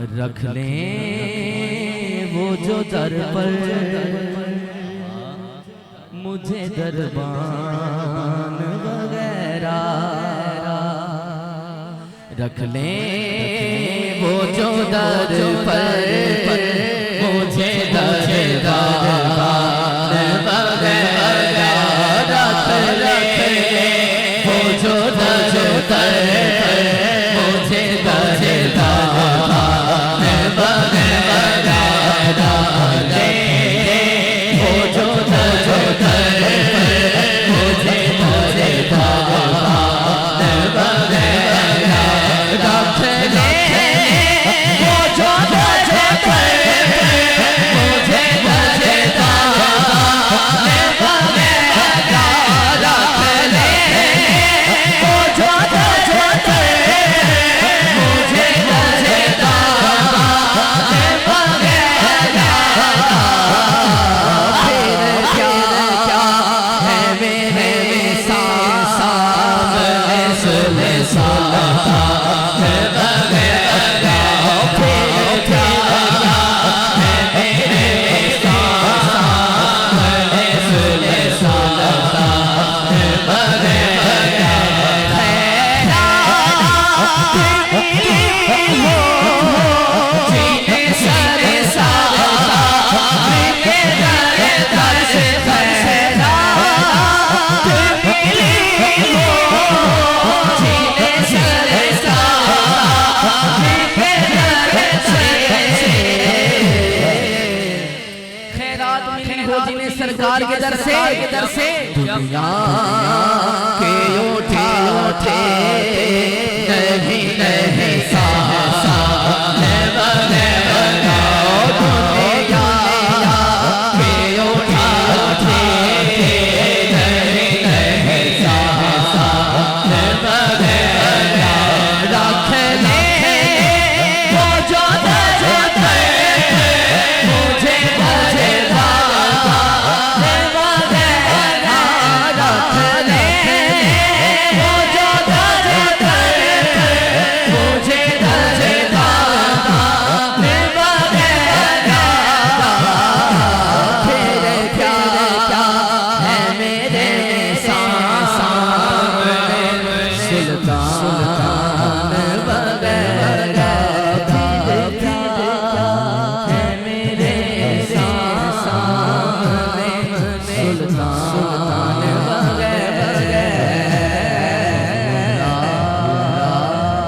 रख ले वो जो दर पर मुझे दरबान वगैरह, रख ले वो जो दर पर मुझे दरबान वगैरह, रख ले वो जो दर पर मुझे दरबान वगैरह, ले वो जो दर पर मुझे दरबान वगैरह, रख ले वो जो दर पर मुझे दरबान वगैरह, रख ले वो जो दर पर मुझे दरबान वगैरह। फिर क्या है मेरे सामने सुने सुल्तान वगैरह, फिर क्या है मेरे सामने सुने सुल्तान वगैरह। खैरात मिली हो जीने सरे सारे दर दर से, खैरात मिली हो जीने सरे सारे दर से, खैरात मिली हो जीने सरकार के दर से, दुनिया के उठे नहीं